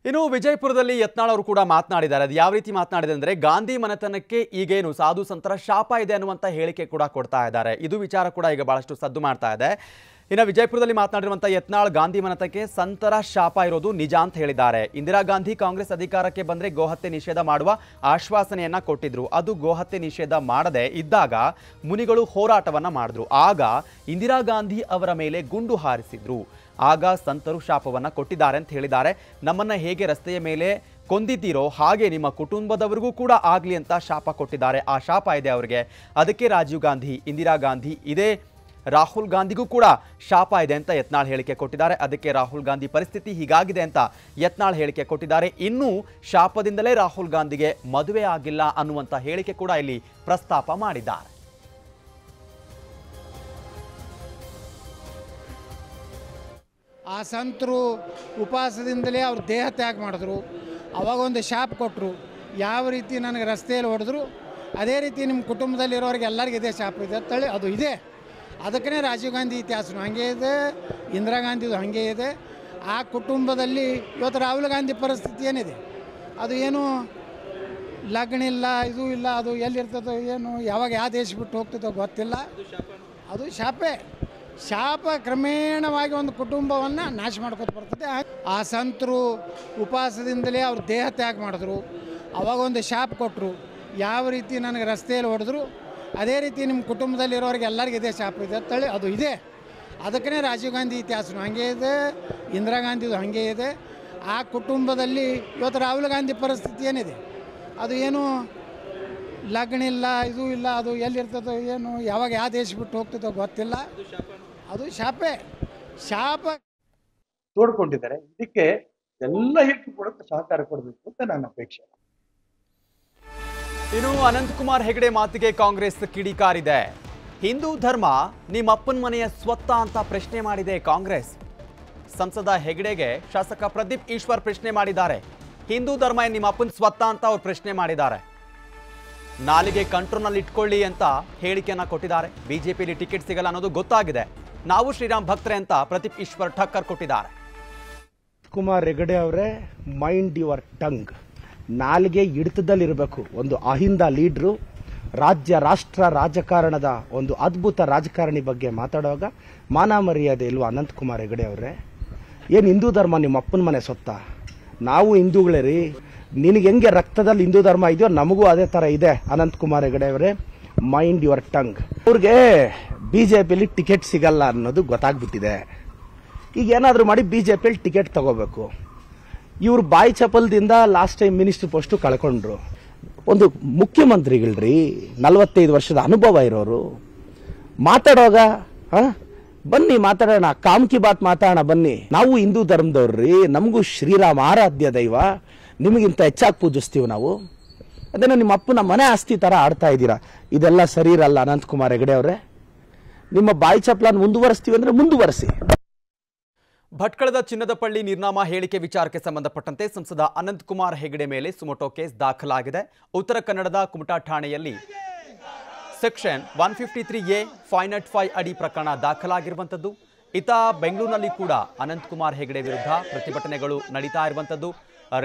ಇನ್ನು ವಿಜಯಪುರದಲ್ಲಿ ಯತ್ನಾಳ್ ಅವರು ಕೂಡ ಮಾತನಾಡಿದ್ದಾರೆ. ಅದು ಯಾವ ರೀತಿ ಮಾತನಾಡಿದೆ ಅಂದ್ರೆ ಗಾಂಧಿ ಮನೆತನಕ್ಕೆ ಈಗೇನು ಸಾಧು ಸಂತರ ಶಾಪ ಇದೆ ಅನ್ನುವಂತ ಹೇಳಿಕೆ ಕೂಡ ಕೊಡ್ತಾ ಇದ್ದಾರೆ. ಇದು ವಿಚಾರ ಕೂಡ ಈಗ ಬಹಳಷ್ಟು ಸದ್ದು ಮಾಡ್ತಾ ಇದೆ. ಇನ್ನು ವಿಜಯಪುರದಲ್ಲಿ ಮಾತನಾಡಿರುವಂತ ಯತ್ನಾಳ್ ಗಾಂಧಿ ಮನೆತನಕ್ಕೆ ಸಂತರ ಶಾಪ ಇರೋದು ನಿಜ ಅಂತ ಹೇಳಿದ್ದಾರೆ. ಇಂದಿರಾ ಗಾಂಧಿ ಕಾಂಗ್ರೆಸ್ ಅಧಿಕಾರಕ್ಕೆ ಬಂದ್ರೆ ಗೋಹತ್ಯೆ ನಿಷೇಧ ಮಾಡುವ ಆಶ್ವಾಸನೆಯನ್ನ ಕೊಟ್ಟಿದ್ರು. ಅದು ಗೋಹತ್ಯೆ ನಿಷೇಧ ಮಾಡದೆ ಇದ್ದಾಗ ಮುನಿಗಳು ಹೋರಾಟವನ್ನ ಮಾಡಿದ್ರು. ಆಗ ಇಂದಿರಾ ಗಾಂಧಿ ಅವರ ಮೇಲೆ ಗುಂಡು ಹಾರಿಸಿದ್ರು. ಆಗ ಸಂತರು ಶಾಪವನ್ನ ಕೊಟ್ಟಿದ್ದಾರೆ ಅಂತ ಹೇಳಿದ್ದಾರೆ. ನಮ್ಮನ್ನ ಹೇಗೆ ರಸ್ತೆಯ ಮೇಲೆ ಕೊಂದಿದ್ದೀರೋ ಹಾಗೆ ನಿಮ್ಮ ಕುಟುಂಬದವರಿಗೂ ಕೂಡ ಆಗಲಿ ಅಂತ ಶಾಪ ಕೊಟ್ಟಿದ್ದಾರೆ. ಆ ಶಾಪ ಇದೆ ಅವರಿಗೆ. ಅದಕ್ಕೆ ರಾಜೀವ್ ಗಾಂಧಿ, ಇಂದಿರಾ ಗಾಂಧಿ, ಇದೇ ರಾಹುಲ್ ಗಾಂಧಿಗೂ ಕೂಡ ಶಾಪ ಇದೆ ಅಂತ ಯತ್ನಾಳ್ ಹೇಳಿಕೆ ಕೊಟ್ಟಿದ್ದಾರೆ. ಅದಕ್ಕೆ ರಾಹುಲ್ ಗಾಂಧಿ ಪರಿಸ್ಥಿತಿ ಹೀಗಾಗಿದೆ ಅಂತ ಯತ್ನಾಳ್ ಹೇಳಿಕೆ ಕೊಟ್ಟಿದ್ದಾರೆ. ಇನ್ನೂ ಶಾಪದಿಂದಲೇ ರಾಹುಲ್ ಗಾಂಧಿಗೆ ಮದುವೆ ಆಗಿಲ್ಲ ಅನ್ನುವಂಥ ಹೇಳಿಕೆ ಕೂಡ ಇಲ್ಲಿ ಪ್ರಸ್ತಾಪ ಮಾಡಿದ್ದಾರೆ. ಆ ಸಂತರು ಉಪವಾಸದಿಂದಲೇ ಅವ್ರ ದೇಹ ತ್ಯಾಗ ಮಾಡಿದ್ರು. ಅವಾಗ ಒಂದು ಶಾಪ ಕೊಟ್ಟರು, ಯಾವ ರೀತಿ ನನಗೆ ರಸ್ತೆಯಲ್ಲಿ ಹೊಡೆದ್ರು ಅದೇ ರೀತಿ ನಿಮ್ಮ ಕುಟುಂಬದಲ್ಲಿರೋರಿಗೆ ಎಲ್ಲರಿಗೂ ಇದೇ ಶಾಪ ಇದೆ ಅಂತೇಳಿ ಅದು ಇದೆ. ಅದಕ್ಕೇ ರಾಜೀವ್ ಗಾಂಧಿ ಇತಿಹಾಸನೂ ಹಾಗೆ ಇದೆ, ಇಂದಿರಾ ಗಾಂಧಿದು ಹಾಗೆ ಇದೆ. ಆ ಕುಟುಂಬದಲ್ಲಿ ಇವತ್ತು ರಾಹುಲ್ ಗಾಂಧಿ ಪರಿಸ್ಥಿತಿ ಏನಿದೆ, ಅದು ಏನು ಲಗ್ನ ಇಲ್ಲ, ಇದು ಇಲ್ಲ, ಅದು ಎಲ್ಲಿರ್ತದೋ ಏನು, ಯಾವಾಗ ಯಾವ ದೇಶ ಬಿಟ್ಟು ಹೋಗ್ತದೋ ಗೊತ್ತಿಲ್ಲ. ಅದು ಶಾಪ ಕ್ರಮೇಣವಾಗಿ ಒಂದು ಕುಟುಂಬವನ್ನು ನಾಶ ಮಾಡ್ಕೊತ ಬರ್ತದೆ. ಆ ಸಂತರು ಉಪವಾಸದಿಂದಲೇ ಅವ್ರ ದೇಹ ತ್ಯಾಗ ಮಾಡಿದ್ರು. ಅವಾಗ ಒಂದು ಶಾಪ ಕೊಟ್ಟರು, ಯಾವ ರೀತಿ ನನಗೆ ರಸ್ತೆಯಲ್ಲಿ ಹೊಡೆದ್ರು ಅದೇ ರೀತಿ ನಿಮ್ಮ ಕುಟುಂಬದಲ್ಲಿರೋರಿಗೆ ಎಲ್ಲರಿಗೂ ಇದೇ ಶಾಪ ಇದೆ ಅಂತೇಳಿ ಅದು ಇದೆ. ಅದಕ್ಕೇ ರಾಜೀವ್ ಗಾಂಧಿ ಇತಿಹಾಸನೂ ಹಾಗೆ ಇದೆ, ಇಂದಿರಾ ಗಾಂಧಿದು ಹಾಗೆ ಇದೆ. ಆ ಕುಟುಂಬದಲ್ಲಿ ಇವತ್ತು ರಾಹುಲ್ ಗಾಂಧಿ ಪರಿಸ್ಥಿತಿ ಏನಿದೆ, ಅದು ಏನು ಲಗ್ನ ಇಲ್ಲ, ಇದು ಇಲ್ಲ, ಅದು ಎಲ್ಲಿರ್ತದೋ ಏನು, ಯಾವಾಗ ಯಾವ ದೇಶ ಬಿಟ್ಟು ಹೋಗ್ತದೋ ಗೊತ್ತಿಲ್ಲ. ಅದು ಶಾಪ ತೋಡ್ಕೊಂಡಿದ್ದಾರೆ. ಇದಕ್ಕೆ ಎಲ್ಲ ಹಿಟ್ಟು ಕೊಡಕ್ಕೆ ಸಹಕಾರ ಕೊಡಬೇಕು ಅಂತ ನನ್ನ ಅಪೇಕ್ಷೆ. ಇನ್ನು ಅನಂತಕುಮಾರ್ ಹೆಗಡೆ ಮಾತಿಗೆ ಕಾಂಗ್ರೆಸ್ ಕಿಡಿಕಾರಿದೆ. ಹಿಂದೂ ಧರ್ಮ ನಿಮ್ಮಪ್ಪನ ಮನೆಯ ಸ್ವತ್ತ ಅಂತ ಪ್ರಶ್ನೆ ಮಾಡಿದೆ ಕಾಂಗ್ರೆಸ್. ಸಂಸದ ಹೆಗಡೆಗೆ ಶಾಸಕ ಪ್ರದೀಪ್ ಈಶ್ವರ್ ಪ್ರಶ್ನೆ ಮಾಡಿದ್ದಾರೆ. ಹಿಂದೂ ಧರ್ಮ ನಿಮ್ಮ ಅಪ್ಪನ ಸ್ವತ್ತ ಅಂತ ಅವ್ರು ಪ್ರಶ್ನೆ ಮಾಡಿದ್ದಾರೆ. ನಾಲಿಗೆ ಕಂಟ್ರೋಲ್ನಲ್ಲಿ ಇಟ್ಕೊಳ್ಳಿ ಅಂತ ಹೇಳಿಕೆಯನ್ನ ಕೊಟ್ಟಿದ್ದಾರೆ. ಬಿಜೆಪಿಯಲ್ಲಿ ಟಿಕೆಟ್ ಸಿಗಲ್ಲ ಅನ್ನೋದು ಗೊತ್ತಾಗಿದೆ. ನಾವು ಶ್ರೀರಾಮ್ ಭಕ್ತರೆ ಅಂತ ಪ್ರದೀಪ್ ಈಶ್ವರ್ ಠಕ್ಕರ್ ಕೊಟ್ಟಿದ್ದಾರೆ. ಕುಮಾರ್ ಹೆಗಡೆ ಅವರೇ, ಮೈಂಡ್ ಯುವರ್ ಟಂಗ್. ನಾಲಿಗೆ ಹಿಡಿತದಲ್ಲಿರಬೇಕು. ಒಂದು ಅಹಿಂದ ಲೀಡ್ರು, ರಾಜ್ಯ ರಾಷ್ಟ್ರ ರಾಜಕಾರಣದ ಒಂದು ಅದ್ಭುತ ರಾಜಕಾರಣಿ ಬಗ್ಗೆ ಮಾತಾಡುವಾಗ ಮಾನ ಮರ್ಯಾದೆ ಇಲ್ವಾ ಅನಂತಕುಮಾರ್ ಹೆಗಡೆ ಅವರೇ? ಏನು ಹಿಂದೂ ಧರ್ಮ ನಿಮ್ಮ ಅಪ್ಪನ ಮನೆ ಸೊತ್ತ? ನಾವು ಹಿಂದೂಗಳೇ ರೀ. ನಿನಗೆ ಹೆಂಗೆ ರಕ್ತದಲ್ಲಿ ಹಿಂದೂ ಧರ್ಮ ಇದೆಯೋ ನಮಗೂ ಅದೇ ಥರ ಇದೆ. ಅನಂತಕುಮಾರ್ ಹೆಗಡೆ ಅವರೇ, ಮೈಂಡ್ ಯುವರ್ ಟಂಗ್. ಅವ್ರಿಗೆ ಬಿಜೆಪಿಯಲ್ಲಿ ಟಿಕೆಟ್ ಸಿಗಲ್ಲ ಅನ್ನೋದು ಗೊತ್ತಾಗ್ಬಿಟ್ಟಿದೆ. ಈಗ ಏನಾದರೂ ಮಾಡಿ ಬಿಜೆಪಿಯಲ್ಲಿ ಟಿಕೆಟ್ ತಗೋಬೇಕು. ಇವ್ರು ಬಾಯಿ ಚಪಲದಿಂದ ಲಾಸ್ಟ್ ಟೈಮ್ ಮಿನಿಸ್ಟರ್ ಪೋಸ್ಟು ಕಳ್ಕೊಂಡ್ರು. ಒಂದು ಮುಖ್ಯಮಂತ್ರಿಗಳ್ರಿ, 45 ವರ್ಷದ ಅನುಭವ ಇರೋರು ಮಾತಾಡೋಗ ಬನ್ನಿ ಮಾತಾಡೋಣ, ಕಾಮ್ ಕಿ ಬಾತ್ ಮಾತಾಡೋಣ ಬನ್ನಿ. ನಾವು ಹಿಂದೂ ಧರ್ಮದವ್ರಿ, ನಮಗೂ ಶ್ರೀರಾಮ ಆರಾಧ್ಯ ದೈವ, ನಿಮಗಿಂತ ಹೆಚ್ಚಾಗಿ ಪೂಜಿಸ್ತೀವಿ ನಾವು. ಅದೇನೋ ನಿಮ್ಮ ಅಪ್ಪನ ಮನೆ ಆಸ್ತಿ ತರ ಆಡ್ತಾ ಇದ್ದೀರಾ. ಇದೆಲ್ಲ ಸರಿ ಇರಲ್ಲ ಅನಂತಕುಮಾರ್ ಹೆಗಡೆ ಅವರೇ. ನಿಮ್ಮ ಬಾಯಿ ಚಪಲನ್ನು ಮುಂದುವರಿಸ್ತೀವಿ ಅಂದ್ರೆ ಮುಂದುವರಿಸಿ. ಭಟ್ಕಳದ ಚಿನ್ನದಪಳ್ಳಿ ನಿರ್ನಾಮ ಹೇಳಿಕೆ ವಿಚಾರಕ್ಕೆ ಸಂಬಂಧಪಟ್ಟಂತೆ ಸಂಸದ ಅನಂತಕುಮಾರ್ ಹೆಗಡೆ ಮೇಲೆ ಸುಮೋಟೋ ಕೇಸ್ ದಾಖಲಾಗಿದೆ. ಉತ್ತರ ಕನ್ನಡದ ಕುಮಟಾ ಠಾಣೆಯಲ್ಲಿ ಸೆಕ್ಷನ್ 153A 505 ಅಡಿ ಪ್ರಕರಣ ದಾಖಲಾಗಿರುವಂಥದ್ದು. ಇತ ಬೆಂಗಳೂರಿನಲ್ಲಿ ಕೂಡ ಅನಂತಕುಮಾರ್ ಹೆಗಡೆ ವಿರುದ್ಧ ಪ್ರತಿಭಟನೆಗಳು ನಡೀತಾ ಇರುವಂಥದ್ದು.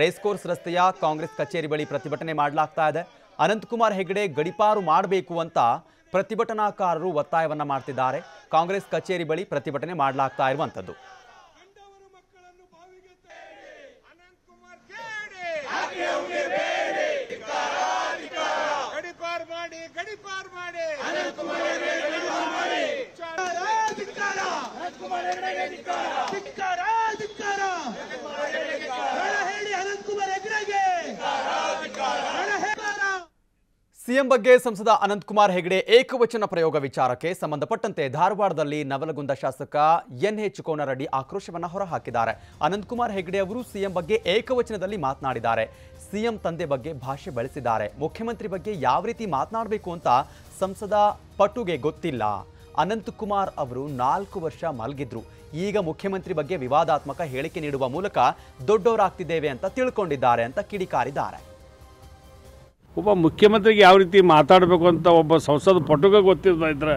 ರೇಸ್ ಕೋರ್ಸ್ ರಸ್ತೆಯ ಕಾಂಗ್ರೆಸ್ ಕಚೇರಿ ಬಳಿ ಪ್ರತಿಭಟನೆ ಮಾಡಲಾಗ್ತಾ ಇದೆ. ಅನಂತಕುಮಾರ್ ಹೆಗಡೆ ಗಡಿಪಾರು ಮಾಡಬೇಕು ಅಂತ ಪ್ರತಿಭಟನಾಕಾರರು ಒತ್ತಾಯವನ್ನ ಮಾಡ್ತಿದ್ದಾರೆ. ಕಾಂಗ್ರೆಸ್ ಕಚೇರಿ ಬಳಿ ಪ್ರತಿಭಟನೆ ಮಾಡಲಾಗ್ತಾ ಇರುವಂಥದ್ದು. ಸಿಎಂ ಬಗ್ಗೆ ಸಂಸದ ಅನಂತಕುಮಾರ್ ಹೆಗಡೆ ಏಕವಚನ ಪ್ರಯೋಗ ವಿಚಾರಕ್ಕೆ ಸಂಬಂಧಪಟ್ಟಂತೆ ಧಾರವಾಡದಲ್ಲಿ ನವಲಗುಂದ ಶಾಸಕ ಎನ್ಎಚ್ ಕೋನರಡ್ಡಿ ಆಕ್ರೋಶವನ್ನು ಹೊರಹಾಕಿದ್ದಾರೆ. ಅನಂತಕುಮಾರ್ ಹೆಗಡೆ ಅವರು ಸಿಎಂ ಬಗ್ಗೆ ಏಕವಚನದಲ್ಲಿ ಮಾತನಾಡಿದ್ದಾರೆ. ಸಿಎಂ ತಂದೆ ಬಗ್ಗೆ ಭಾಷೆ ಬಳಸಿದ್ದಾರೆ. ಮುಖ್ಯಮಂತ್ರಿ ಬಗ್ಗೆ ಯಾವ ರೀತಿ ಮಾತನಾಡಬೇಕು ಅಂತ ಸಂಸದ ಪಟುಗೆ ಗೊತ್ತಿಲ್ಲ. ಅನಂತಕುಮಾರ್ ಅವರು 4 ವರ್ಷ ಮಲಗಿದ್ರು. ಈಗ ಮುಖ್ಯಮಂತ್ರಿ ಬಗ್ಗೆ ವಿವಾದಾತ್ಮಕ ಹೇಳಿಕೆ ನೀಡುವ ಮೂಲಕ ದೊಡ್ಡವರಾಗ್ತಿದ್ದೇವೆ ಅಂತ ತಿಳ್ಕೊಂಡಿದ್ದಾರೆ ಅಂತ ಕಿಡಿಕಾರಿದ್ದಾರೆ. ಒಬ್ಬ ಮುಖ್ಯಮಂತ್ರಿಗೆ ಯಾವ ರೀತಿ ಮಾತಾಡಬೇಕು ಅಂತ ಒಬ್ಬ ಸಂಸದ ಪಟುಗ ಗೊತ್ತಿದ್ರೆ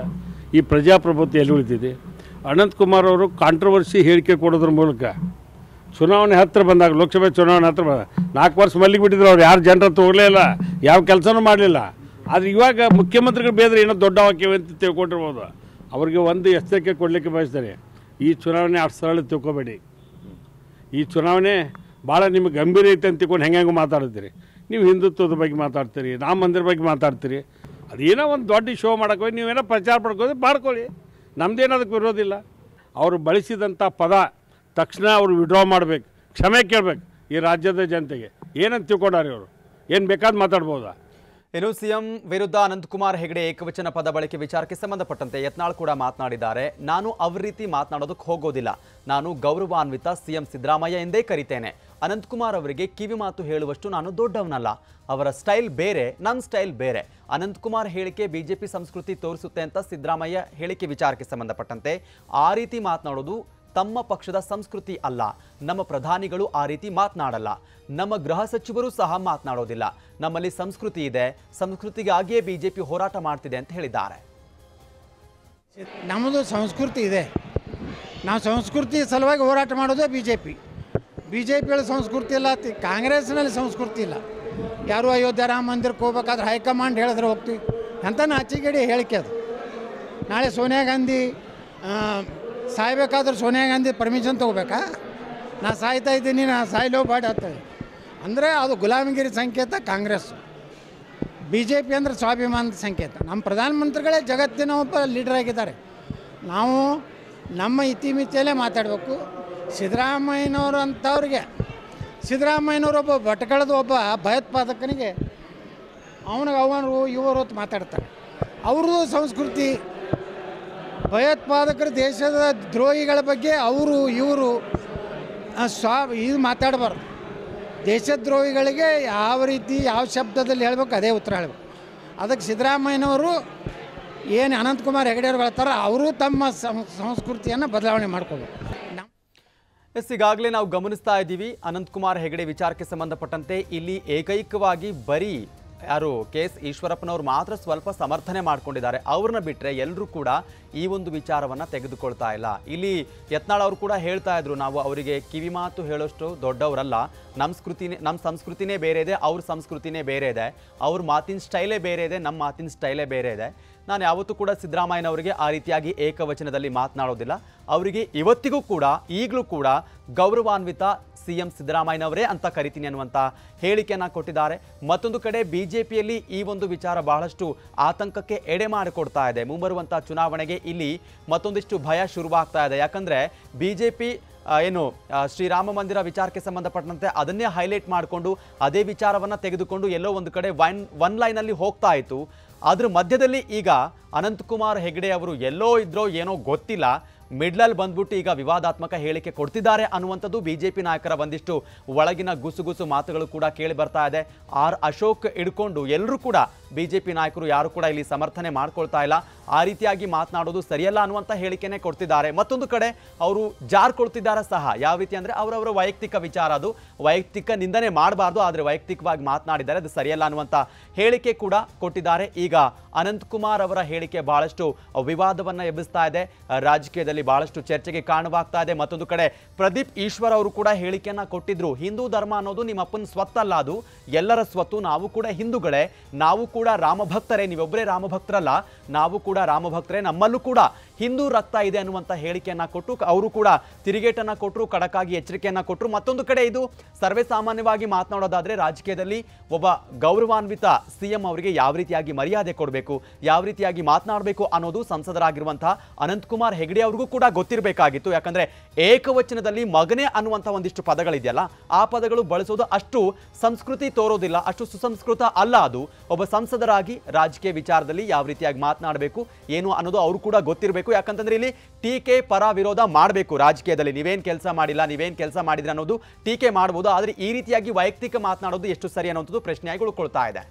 ಈ ಪ್ರಜಾಪ್ರಭುತ್ವ ಎಲ್ಲಿ ಉಳಿತಿದೆ? ಅನಂತಕುಮಾರ್ ಅವರು ಕಾಂಟ್ರವರ್ಸಿ ಹೇಳಿಕೆ ಕೊಡೋದ್ರ ಮೂಲಕ ಚುನಾವಣೆ ಹತ್ತಿರ ಬಂದಾಗ, ಲೋಕಸಭೆ ಚುನಾವಣೆ ಹತ್ತಿರ ಬಂದಾಗ 4 ವರ್ಷ ಮಲ್ಲಿಗೆ ಬಿಟ್ಟಿದ್ರು ಅವ್ರು, ಯಾರು ಜನರ ಹತ್ರ ಹೋಗಲೇ ಇಲ್ಲ, ಯಾವ ಕೆಲಸನೂ ಮಾಡಲಿಲ್ಲ. ಆದರೆ ಇವಾಗ ಮುಖ್ಯಮಂತ್ರಿಗಳು ಬೇದ್ರೆ ಏನೋ ದೊಡ್ಡ ವಾಕ್ಯವೇ ಅಂತ ತಿಳ್ಕೊಂಡಿರ್ಬೋದು. ಅವ್ರಿಗೆ ಒಂದು ಎಚ್ಚರಿಕೆ ಕೊಡಲಿಕ್ಕೆ ಬಯಸ್ತಾರೆ, ಈ ಚುನಾವಣೆ ಅಷ್ಟು ಸರಳ ತಿಳ್ಕೊಬೇಡಿ. ಈ ಚುನಾವಣೆ ಭಾಳ ನಿಮಗೆ ಗಂಭೀರ ಐತೆ ಅಂತ ತಿಳ್ಕೊಂಡು ಹೆಂಗೆ ಮಾತಾಡ್ತೀರಿ. ನೀವು ಹಿಂದುತ್ವದ ಬಗ್ಗೆ ಮಾತಾಡ್ತೀರಿ, ರಾಮ ಮಂದಿರ ಬಗ್ಗೆ ಮಾತಾಡ್ತೀರಿ. ಅದೇನೋ ಒಂದು ದೊಡ್ಡ ಶೋ ಮಾಡೋಕೆ ಹೋಗಿ ನೀವೇನೋ ಪ್ರಚಾರ ಪಡ್ಕೋದು ಮಾಡ್ಕೊಳ್ಳಿ, ನಮ್ಮದೇನು ಅದಕ್ಕೆ ವಿರೋಧಿಲ್ಲ. ಅವರು ಬಳಸಿದಂಥ ಪದ ತಕ್ಷಣ ಅವರು ವಿಡ್ರಾ ಮಾಡಬೇಕು, ಕ್ಷಮೆ ಕೇಳಬೇಕು ಈ ರಾಜ್ಯದ ಜನತೆಗೆ. ಏನಂತ ತಿಳ್ಕೊಂಡಾರೆ ಅವರು, ಏನು ಬೇಕಾದ್ ಮಾತಾಡ್ಬೋದಾ? ಇನ್ನು ಸಿಎಂ ವಿರುದ್ಧ ಅನಂತಕುಮಾರ್ ಹೆಗಡೆ ಏಕವಚನ ಪದ ಬಳಕೆ ವಿಚಾರಕ್ಕೆ ಸಂಬಂಧಪಟ್ಟಂತೆ ಯತ್ನಾಳ್ ಕೂಡ ಮಾತನಾಡಿದ್ದಾರೆ. ನಾನು ಅವ್ರ ರೀತಿ ಮಾತನಾಡೋದಕ್ಕೆ ಹೋಗೋದಿಲ್ಲ, ನಾನು ಗೌರವಾನ್ವಿತ ಸಿಎಂ ಸಿದ್ದರಾಮಯ್ಯ ಎಂದೇ ಕರಿತೇನೆ. ಅನಂತಕುಮಾರ್ ಅವರಿಗೆ ಕಿವಿ ಮಾತು ಹೇಳುವಷ್ಟು ನಾನು ದೊಡ್ಡವನಲ್ಲ. ಅವರ ಸ್ಟೈಲ್ ಬೇರೆ, ನನ್ನ ಸ್ಟೈಲ್ ಬೇರೆ. ಅನಂತಕುಮಾರ್ ಹೇಳಿಕೆ ಬಿಜೆಪಿ ಸಂಸ್ಕೃತಿ ತೋರಿಸುತ್ತೆ ಅಂತ ಸಿದ್ದರಾಮಯ್ಯ ಹೇಳಿಕೆ ವಿಚಾರಕ್ಕೆ ಸಂಬಂಧಪಟ್ಟಂತೆ ಆ ರೀತಿ ಮಾತನಾಡೋದು ತಮ್ಮ ಪಕ್ಷದ ಸಂಸ್ಕೃತಿ ಅಲ್ಲ. ನಮ್ಮ ಪ್ರಧಾನಿಗಳು ಆ ರೀತಿ ಮಾತನಾಡಲ್ಲ, ನಮ್ಮ ಗೃಹ ಸಚಿವರು ಸಹ ಮಾತನಾಡೋದಿಲ್ಲ. ನಮ್ಮಲ್ಲಿ ಸಂಸ್ಕೃತಿ ಇದೆ, ಸಂಸ್ಕೃತಿಗಾಗಿಯೇ ಬಿಜೆಪಿ ಹೋರಾಟ ಮಾಡ್ತಿದೆ ಅಂತ ಹೇಳಿದ್ದಾರೆ. ನಮ್ಮದು ಸಂಸ್ಕೃತಿ ಇದೆ, ನಾವು ಸಂಸ್ಕೃತಿ ಸಲುವಾಗಿ ಹೋರಾಟ ಮಾಡೋದೇ ಬಿ ಜೆ ಪಿಯಲ್ಲಿ ಸಂಸ್ಕೃತಿ ಇಲ್ಲ, ಕಾಂಗ್ರೆಸ್ನಲ್ಲಿ ಸಂಸ್ಕೃತಿ ಇಲ್ಲ. ಯಾರು ಅಯೋಧ್ಯೆ ರಾಮ ಮಂದಿರಕ್ಕೆ ಹೋಗ್ಬೇಕಾದ್ರೆ ಹೈಕಮಾಂಡ್ ಹೇಳಿದ್ರೆ ಹೋಗ್ತೀವಿ ಅಂತ ನಾಚಿಗೇಡಿ ಹೇಳಿಕೆ ಅದು. ನಾಳೆ ಸೋನಿಯಾ ಗಾಂಧಿ ಸಾಯ್ಬೇಕಾದ್ರೆ ಸೋನಿಯಾ ಗಾಂಧಿ ಪರ್ಮಿಷನ್ ತೊಗೋಬೇಕಾ? ನಾ ಸಾಯ್ತಾ ಇದ್ದೀನಿ, ನಾ ಸಾಯ್ಲೋ ಬಾಡಿ ಆಗ್ತದೆ ಅಂದರೆ ಅದು ಗುಲಾಮಗಿರಿ ಸಂಕೇತ ಕಾಂಗ್ರೆಸ್. ಬಿ ಜೆ ಪಿ ಅಂದರೆ ಸ್ವಾಭಿಮಾನದ ಸಂಕೇತ. ನಮ್ಮ ಪ್ರಧಾನಮಂತ್ರಿಗಳೇ ಜಗತ್ತಿನ ಒಬ್ಬ ಲೀಡರ್ ಆಗಿದ್ದಾರೆ. ನಾವು ನಮ್ಮ ಇತಿಮಿತಿಯಲ್ಲೇ ಮಾತಾಡಬೇಕು. ಸಿದ್ದರಾಮಯ್ಯನವರು ಅಂಥವ್ರಿಗೆ, ಸಿದ್ದರಾಮಯ್ಯನವರು ಒಬ್ಬ ಭಟ್ಕಳದ ಒಬ್ಬ ಭಯೋತ್ಪಾದಕನಿಗೆ ಅವನು ಇವರು ಹೊತ್ತು ಮಾತಾಡ್ತಾರೆ. ಅವ್ರದ್ದು ಸಂಸ್ಕೃತಿ, ಭಯೋತ್ಪಾದಕರು ದೇಶದ ದ್ರೋಹಿಗಳ ಬಗ್ಗೆ ಅವರು ಇವರು ಇದು ಮಾತಾಡಬಾರ್ದು. ದೇಶದ್ರೋಹಿಗಳಿಗೆ ಯಾವ ರೀತಿ ಯಾವ ಶಬ್ದದಲ್ಲಿ ಹೇಳ್ಬೇಕು ಅದೇ ಉತ್ತರ ಹೇಳಬೇಕು. ಅದಕ್ಕೆ ಸಿದ್ದರಾಮಯ್ಯನವರು ಏನು ಅನಂತಕುಮಾರ್ ಹೆಗಡೆ ಅವರು ಹೇಳ್ತಾರೆ, ಅವರು ತಮ್ಮ ಸಂಸ್ಕೃತಿಯನ್ನು ಬದಲಾವಣೆ ಮಾಡ್ಕೋಬೇಕು. ಈಗಾಗಲೇ ನಾವು ಗಮನಿಸ್ತಾ ಇದ್ದೀವಿ, ಅನಂತಕುಮಾರ್ ಹೆಗಡೆ ವಿಚಾರಕ್ಕೆ ಸಂಬಂಧಪಟ್ಟಂತೆ ಇಲ್ಲಿ ಏಕೈಕವಾಗಿ ಬರೀ ಯಾರು KS ಈಶ್ವರಪ್ಪನವರು ಮಾತ್ರ ಸ್ವಲ್ಪ ಸಮರ್ಥನೆ ಮಾಡ್ಕೊಂಡಿದ್ದಾರೆ. ಅವ್ರನ್ನ ಬಿಟ್ಟರೆ ಎಲ್ಲರೂ ಕೂಡ ಈ ಒಂದು ವಿಚಾರವನ್ನು ತೆಗೆದುಕೊಳ್ತಾ ಇಲ್ಲ. ಇಲ್ಲಿ ಯತ್ನಾಳ್ ಅವರು ಕೂಡ ಹೇಳ್ತಾ ಇದ್ರು, ನಾವು ಅವರಿಗೆ ಕಿವಿ ಮಾತು ಹೇಳೋಷ್ಟು ದೊಡ್ಡವರಲ್ಲ, ನಮ್ಮ ಸಂಸ್ಕೃತಿನೇ ಬೇರೆ ಇದೆ, ಅವ್ರ ಸಂಸ್ಕೃತಿನೇ ಬೇರೆ ಇದೆ, ಅವ್ರ ಮಾತಿನ ಸ್ಟೈಲೇ ಬೇರೆ ಇದೆ, ನಮ್ಮ ಮಾತಿನ ಸ್ಟೈಲೇ ಬೇರೆ ಇದೆ. ನಾನು ಯಾವತ್ತೂ ಕೂಡ ಸಿದ್ದರಾಮಯ್ಯನವರಿಗೆ ಆ ರೀತಿಯಾಗಿ ಏಕವಚನದಲ್ಲಿ ಮಾತನಾಡೋದಿಲ್ಲ. ಅವರಿಗೆ ಇವತ್ತಿಗೂ ಕೂಡ ಈಗಲೂ ಕೂಡ ಗೌರವಾನ್ವಿತ ಸಿಎಂ ಸಿದ್ದರಾಮಯ್ಯನವರೇ ಅಂತ ಕರಿತೀನಿ ಅನ್ನುವಂಥ ಹೇಳಿಕೆಯನ್ನು ಕೊಟ್ಟಿದ್ದಾರೆ. ಮತ್ತೊಂದು ಕಡೆ ಬಿಜೆಪಿಯಲ್ಲಿ ಈ ಒಂದು ವಿಚಾರ ಬಹಳಷ್ಟು ಆತಂಕಕ್ಕೆ ಎಡೆ ಮಾಡಿಕೊಡ್ತಾ ಇದೆ. ಮುಂಬರುವಂಥ ಚುನಾವಣೆಗೆ ಇಲ್ಲಿ ಮತ್ತೊಂದಿಷ್ಟು ಭಯ ಶುರುವಾಗ್ತಾ ಇದೆ. ಯಾಕಂದರೆ ಬಿಜೆಪಿ ಏನು ಶ್ರೀರಾಮ ಮಂದಿರ ವಿಚಾರಕ್ಕೆ ಸಂಬಂಧಪಟ್ಟಂತೆ ಅದನ್ನೇ ಹೈಲೈಟ್ ಮಾಡಿಕೊಂಡು ಅದೇ ವಿಚಾರವನ್ನು ತೆಗೆದುಕೊಂಡು ಎಲ್ಲೋ ಒಂದು ಕಡೆ ಒನ್ ಲೈನಲ್ಲಿ ಹೋಗ್ತಾ ಇತ್ತು. ಅದ್ರ ಮಧ್ಯದಲ್ಲಿ ಈಗ ಅನಂತಕುಮಾರ್ ಹೆಗಡೆ ಅವರು ಎಲ್ಲೋ ಇದ್ರೋ ಏನೋ ಗೊತ್ತಿಲ್ಲ, ಮಿಡ್ಲಲ್ಲಿ ಬಂದ್ಬಿಟ್ಟು ಈಗ ವಿವಾದಾತ್ಮಕ ಹೇಳಿಕೆ ಕೊಡ್ತಿದ್ದಾರೆ ಅನ್ನುವಂಥದ್ದು ಬಿಜೆಪಿ ನಾಯಕರ ಒಂದಿಷ್ಟು ಒಳಗಿನ ಗುಸುಗುಸು ಮಾತುಗಳು ಕೂಡ ಕೇಳಿ ಬರ್ತಾ ಇದೆ. ಅಶೋಕ್ ಹಿಡ್ಕೊಂಡು ಎಲ್ಲರೂ ಕೂಡ ಬಿಜೆಪಿ ನಾಯಕರು ಯಾರು ಕೂಡ ಇಲ್ಲಿ ಸಮರ್ಥನೆ ಮಾಡ್ಕೊಳ್ತಾ ಇಲ್ಲ. ಆ ರೀತಿಯಾಗಿ ಮಾತನಾಡೋದು ಸರಿಯಲ್ಲ ಅನ್ನುವಂಥ ಹೇಳಿಕೆನೇ ಕೊಡ್ತಿದ್ದಾರೆ. ಮತ್ತೊಂದು ಕಡೆ ಅವರು ಜಾರ್ಕೊಳ್ತಿದ್ದಾರೆ ಸಹ. ಯಾವ ರೀತಿ ಅಂದರೆ ಅವರವರ ವೈಯಕ್ತಿಕ ವಿಚಾರ, ಅದು ವೈಯಕ್ತಿಕ ನಿಂದನೆ ಮಾಡಬಾರ್ದು, ಆದರೆ ವೈಯಕ್ತಿಕವಾಗಿ ಮಾತನಾಡಿದ್ದಾರೆ, ಅದು ಸರಿಯಲ್ಲ ಅನ್ನುವಂಥ ಹೇಳಿಕೆ ಕೂಡ ಕೊಟ್ಟಿದ್ದಾರೆ. ಈಗ ಅನಂತಕುಮಾರ್ ಅವರ ಹೇಳಿಕೆ ಬಹಳಷ್ಟು ವಿವಾದವನ್ನು ಎಬ್ಬಿಸ್ತಾ ಇದೆ, ರಾಜಕೀಯದಲ್ಲಿ ಬಹಳಷ್ಟು ಚರ್ಚೆಗೆ ಕಾರಣವಾಗ್ತಾ ಇದೆ. ಮತ್ತೊಂದು ಕಡೆ ಪ್ರದೀಪ್ ಈಶ್ವರ್ ಅವರು ಕೂಡ ಹೇಳಿಕೆಯನ್ನ ಕೊಟ್ಟಿದ್ರು, ಹಿಂದೂ ಧರ್ಮ ಅನ್ನೋದು ನಿಮ್ಮ ಅಪ್ಪನ ಸ್ವತ್ತಲ್ಲ, ಅದು ಎಲ್ಲರ ಸ್ವತ್ತು, ನಾವು ಕೂಡ ಹಿಂದೂಗಳೇ, ನಾವು ಕೂಡ ರಾಮಭಕ್ತರೇ, ನೀವೊಬ್ಬರೇ ರಾಮಭಕ್ತರಲ್ಲ, ನಾವು ಕೂಡ ರಾಮಭಕ್ತರೇ, ನಮ್ಮಲ್ಲೂ ಕೂಡ ಹಿಂದೂ ರಕ್ತ ಇದೆ ಅನ್ನುವಂಥ ಹೇಳಿಕೆಯನ್ನ ಕೊಟ್ಟು ಅವರು ಕೂಡ ತಿರುಗೇಟನ್ನು ಕೊಟ್ಟರು, ಖಡಕ್ಕಾಗಿ ಎಚ್ಚರಿಕೆಯನ್ನ ಕೊಟ್ಟರು. ಮತ್ತೊಂದು ಕಡೆ ಇದು ಸರ್ವೇ ಸಾಮಾನ್ಯವಾಗಿ ಮಾತನಾಡೋದಾದ್ರೆ ರಾಜಕೀಯದಲ್ಲಿ ಒಬ್ಬ ಗೌರವಾನ್ವಿತ ಸಿಎಂ ಅವರಿಗೆ ಯಾವ ರೀತಿಯಾಗಿ ಮರ್ಯಾದೆ ಕೊಡಬೇಕು, ಯಾವ ರೀತಿಯಾಗಿ ಮಾತನಾಡಬೇಕು ಅನ್ನೋದು ಸಂಸದರಾಗಿರುವಂತಹ ಅನಂತಕುಮಾರ್ ಹೆಗಡೆ ಅವ್ರಿಗೂ ಕೂಡ ಗೊತ್ತಿರಬೇಕಾಗಿತ್ತು. ಯಾಕಂದ್ರೆ ಏಕವಚನದಲ್ಲಿ ಮಗನೇ ಅನ್ನುವಂಥ ಒಂದಿಷ್ಟು ಪದಗಳಿದೆಯಲ್ಲ, ಆ ಪದಗಳು ಬಳಸೋದು ಅಷ್ಟು ಸಂಸ್ಕೃತಿ ತೋರೋದಿಲ್ಲ, ಅಷ್ಟು ಸುಸಂಸ್ಕೃತ ಅಲ್ಲ. ಅದು ಒಬ್ಬ ಸಂಸದರಾಗಿ ರಾಜಕೀಯ ವಿಚಾರದಲ್ಲಿ ಯಾವ ರೀತಿಯಾಗಿ ಮಾತನಾಡಬೇಕು ಏನು ಅನ್ನೋದು ಅವರು ಕೂಡ ಗೊತ್ತಿರಬೇಕು. ಯಾಕಂತಂದ್ರೆ ಇಲ್ಲಿ ಟೀಕೆ ಪರ ವಿರೋಧ ಮಾಡಬೇಕು. ರಾಜಕೀಯದಲ್ಲಿ ನೀವೇನ್ ಕೆಲಸ ಮಾಡಿಲ್ಲ, ನೀವೇನ್ ಕೆಲಸ ಮಾಡಿದ್ರೆ ಅನ್ನೋದು ಟೀಕೆ ಮಾಡಬಹುದು, ಆದ್ರೆ ಈ ರೀತಿಯಾಗಿ ವೈಯಕ್ತಿಕ ಮಾತನಾಡೋದು ಎಷ್ಟು ಸರಿ ಅನ್ನೋದು ಪ್ರಶ್ನೆಯಾಗಿ ಉಳ್ಕೊಳ್ತಾ ಇದೆ.